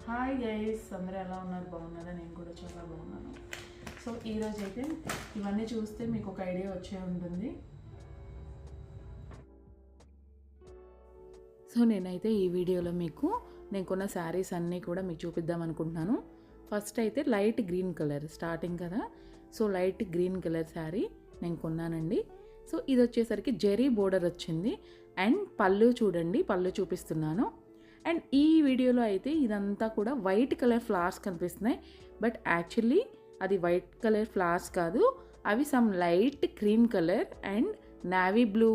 Hi guys, అందరూ ఎలా ఉన్నారు? బాగున్నారా? నేను కూడా చాలా బాగున్నాను. సో ఈరోజు అయితే ఇవన్నీ చూస్తే మీకు ఒక ఐడియా వచ్చే ఉంటుంది. సో నేనైతే ఈ వీడియోలో మీకు నేను కొన్న శారీస్ అన్నీ కూడా మీకు చూపిద్దాం అనుకుంటున్నాను. ఫస్ట్ అయితే లైట్ గ్రీన్ కలర్ స్టార్టింగ్ కదా, so light green colour sari నేను కొన్నానండి. సో ఇది వచ్చేసరికి జెరీ బోర్డర్ వచ్చింది అండ్ పళ్ళు చూడండి, పళ్ళు చూపిస్తున్నాను. అండ్ ఈ వీడియోలో అయితే ఇదంతా కూడా వైట్ కలర్ ఫ్లవర్స్ కనిపిస్తున్నాయి, బట్ యాక్చువల్లీ అది వైట్ కలర్ ఫ్లవర్స్ కాదు, అవి some light cream colour and navy blue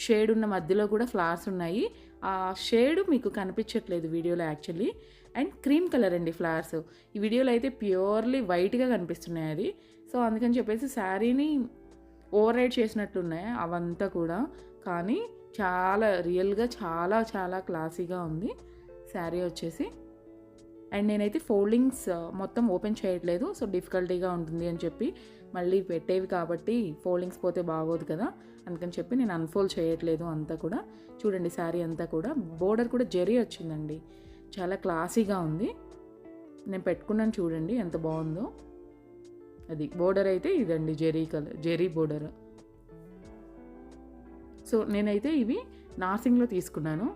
shade ఉన్న మధ్యలో కూడా ఫ్లవర్స్ ఉన్నాయి. ఆ షేడ్ మీకు కనిపించట్లేదు వీడియోలో యాక్చువల్లీ. అండ్ క్రీమ్ కలర్ అండి ఫ్లవర్స్. ఈ వీడియోలో అయితే ప్యూర్లీ వైట్గా కనిపిస్తున్నాయి అది. సో అందుకని చెప్పేసి శారీని ఓవర్ రైడ్ చేసినట్లున్నాయి అవంతా కూడా, కానీ చాలా రియల్గా చాలా చాలా క్లాసీగా ఉంది శారీ వచ్చేసి. అండ్ నేనైతే ఫోల్డింగ్స్ మొత్తం ఓపెన్ చేయట్లేదు, సో డిఫికల్టీగా ఉంటుంది అని చెప్పి, మళ్ళీ పెట్టేవి కాబట్టి ఫోల్డింగ్స్ పోతే బాగోదు కదా, అందుకని చెప్పి నేను అన్ఫోల్డ్ చేయట్లేదు. అంతా కూడా చూడండి, శారీ అంతా కూడా బోర్డర్ కూడా జెరీ వచ్చిందండి, చాలా క్లాసీగా ఉంది. నేను పెట్టుకున్నాను చూడండి ఎంత బాగుందో. అది బోర్డర్ అయితే ఇదండి, zari colour, zari border. So నేనైతే ఇవి నార్సింగ్లో తీసుకున్నాను.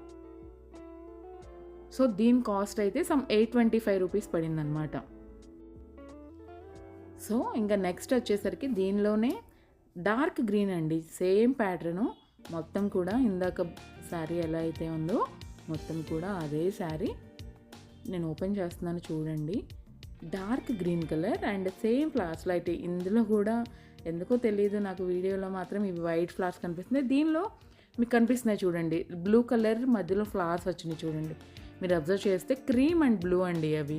సో దీని కాస్ట్ అయితే సమ్ 825 రూపీస్ పడిందనమాట. సో ఇంకా నెక్స్ట్ వచ్చేసరికి దీనిలోనే డార్క్ గ్రీన్ అండి, సేమ్ ప్యాటర్ను మొత్తం కూడా, ఇందాక శారీ ఎలా అయితే ఉందో మొత్తం కూడా అదే శారీ. నేను ఓపెన్ చేస్తున్నాను చూడండి, dark green colour and same flowers light. ఇందులో కూడా ఎందుకో తెలియదు నాకు, వీడియోలో మాత్రం ఇవి వైట్ ఫ్లవర్స్ కనిపిస్తున్నాయి, దీనిలో మీకు కనిపిస్తున్నాయి చూడండి బ్లూ కలర్ మధ్యలో ఫ్లవర్స్ వచ్చినాయి చూడండి. మీరు అబ్జర్వ్ చేస్తే క్రీమ్ అండ్ బ్లూ అండి అవి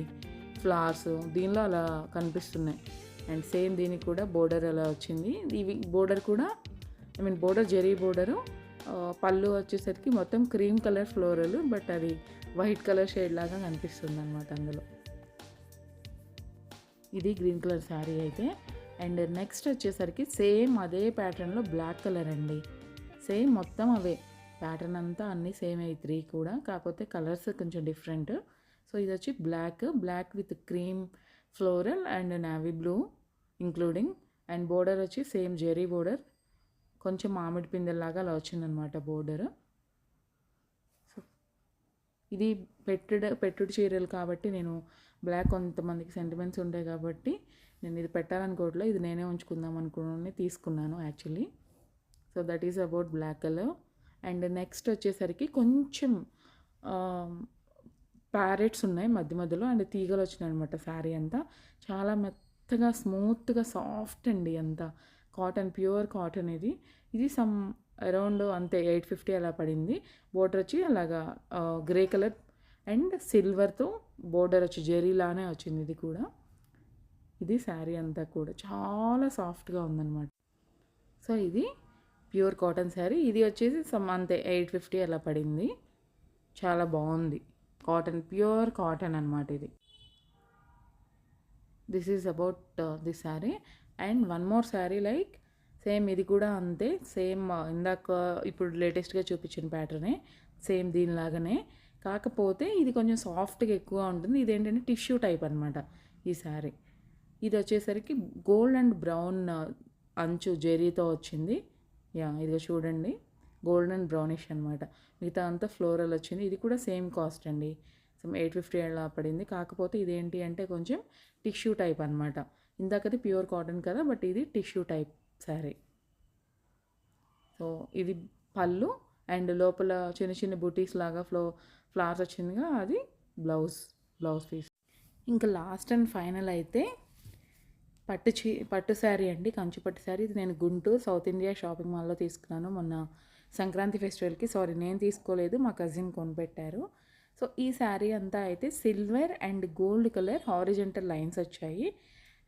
ఫ్లవర్స్, దీనిలో అలా కనిపిస్తున్నాయి. అండ్ సేమ్ దీనికి కూడా బోర్డర్ అలా వచ్చింది. ఇవి బోర్డర్ కూడా బోర్డర్ జెరీ బోర్డరు. పళ్ళు వచ్చేసరికి మొత్తం క్రీమ్ కలర్ ఫ్లోరల్, బట్ అది వైట్ కలర్ షేడ్ లాగా కనిపిస్తుంది అనమాట అందులో. ఇది గ్రీన్ కలర్ శారీ అయితే. అండ్ నెక్స్ట్ వచ్చేసరికి సేమ్ అదే ప్యాటర్న్లో బ్లాక్ కలర్ అండి, సేమ్ మొత్తం అవే ప్యాటర్న్ అంతా అన్నీ సేమ్ అయ్యి 3 కూడా, కాకపోతే కలర్స్ కొంచెం డిఫరెంట్. సో ఇది వచ్చి black with cream floral and navy blue including. And border వచ్చి సేమ్ జెరీ బోర్డర్, కొంచెం మామిడి పిందెల్లాగా అలా వచ్చిందనమాట బోర్డర్. సో ఇది పెట్టుడు చీరలు కాబట్టి, నేను బ్లాక్ కొంతమందికి సెంటిమెంట్స్ ఉంటాయి కాబట్టి నేను ఇది పెట్టాలనుకోవట్లేదు, ఇది నేనే ఉంచుకుందాం అనుకుని తీసుకున్నాను actually. So that is about black colour. And next వచ్చేసరికి కొంచెం ప్యారెట్స్ ఉన్నాయి మధ్య మధ్యలో, అండ్ తీగలు వచ్చినాయి అనమాట. శారీ అంతా చాలా మెత్తగా స్మూత్గా సాఫ్ట్ అండి, అంతా కాటన్, ప్యూర్ కాటన్ ఇది. ఇది సమ్ అరౌండ్ అంతే 850 అలా పడింది. బోర్డర్ వచ్చి అలాగా గ్రే కలర్ అండ్ సిల్వర్తో బోర్డర్ వచ్చి జెరీలానే వచ్చింది ఇది కూడా. ఇది శారీ అంతా కూడా చాలా సాఫ్ట్గా ఉందన్నమాట. సో ఇది ప్యూర్ కాటన్ శారీ. ఇది వచ్చేసి సమ్ అంతే 850 అలా పడింది. చాలా బాగుంది, కాటన్, ప్యూర్ కాటన్ అనమాట ఇది. This is about this sari. And one more sari like same, ఇది కూడా అంతే సేమ్, ఇందాక ఇప్పుడు లేటెస్ట్గా చూపించిన ప్యాటర్నే, సేమ్ దీనిలాగానే, కాకపోతే ఇది కొంచెం సాఫ్ట్గా ఎక్కువ ఉంటుంది. ఇదేంటంటే టిష్యూ టైప్ అనమాట ఈ శారీ. ఇది వచ్చేసరికి గోల్డ్ అండ్ బ్రౌన్ అంచు జెరీతో వచ్చింది. ఇదిగో చూడండి, గోల్డ్ అండ్ బ్రౌనిష్ అనమాట. మిగతా అంతా ఫ్లోరల్ వచ్చింది. ఇది కూడా సేమ్ కాస్ట్ అండి, సమ్ 850 అలా పడింది. కాకపోతే ఇదేంటి అంటే కొంచెం టిష్యూ టైప్ అనమాట. ఇందాకది ప్యూర్ కాటన్ కదా, బట్ ఇది టిష్యూ టైప్ శారీ. సో ఇది పళ్ళు అండ్ లోపల చిన్న చిన్న బూటీస్ లాగా ఫ్లవర్స్ వచ్చిందిగా, అది బ్లౌజ్ పీస్. ఇంకా లాస్ట్ అండ్ ఫైనల్ అయితే పట్టు శారీ అండి, కంచి పట్టు శారీ. ఇది నేను గుంటూరు సౌత్ ఇండియా షాపింగ్ మాల్లో తీసుకున్నాను మొన్న సంక్రాంతి ఫెస్టివల్కి. సారీ, నేను తీసుకోలేదు, మా కజిన్ కొనిపెట్టారు. సో ఈ శారీ అంతా అయితే silver and gold colour horizontal lines వచ్చాయి.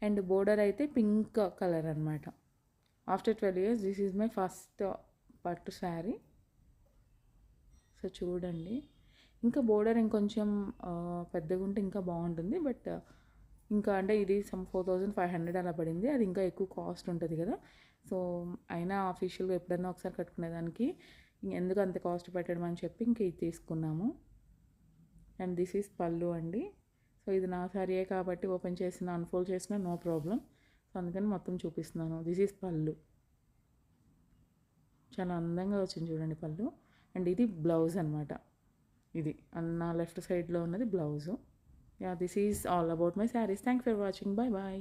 అండ్ బోర్డర్ అయితే పింక్ కలర్ అనమాట. After 12 years this is my first పట్టు శారీ. సో చూడండి, ఇంకా బోర్డర్ ఇంకొంచెం పెద్దగా ఉంటే ఇంకా బాగుంటుంది, బట్ ఇంకా అంటే ఇది సమ్ 4500 అలా పడింది. అది ఇంకా ఎక్కువ కాస్ట్ ఉంటుంది కదా, సో అయినా ఆఫీషియల్గా ఎప్పుడన్నా ఒకసారి కట్టుకునేదానికి ఎందుకు అంత కాస్ట్ పెట్టడం అని చెప్పి ఇంక ఇది తీసుకున్నాము. అండ్ దిస్ ఈజ్ పళ్ళు అండి. సో ఇది నా శారీయే కాబట్టి ఓపెన్ చేసిన అన్ఫోల్డ్ చేసిన నో ప్రాబ్లం. సో అందుకని మొత్తం చూపిస్తున్నాను. దిస్ ఈజ్ పళ్ళు. చాలా అందంగా వచ్చింది చూడండి పళ్ళు. అండ్ ఇది బ్లౌజ్ అనమాట. ఇది నా లెఫ్ట్ సైడ్లో ఉన్నది blouse. Yeah, this is all about my saris. Thank for watching. Bye bye.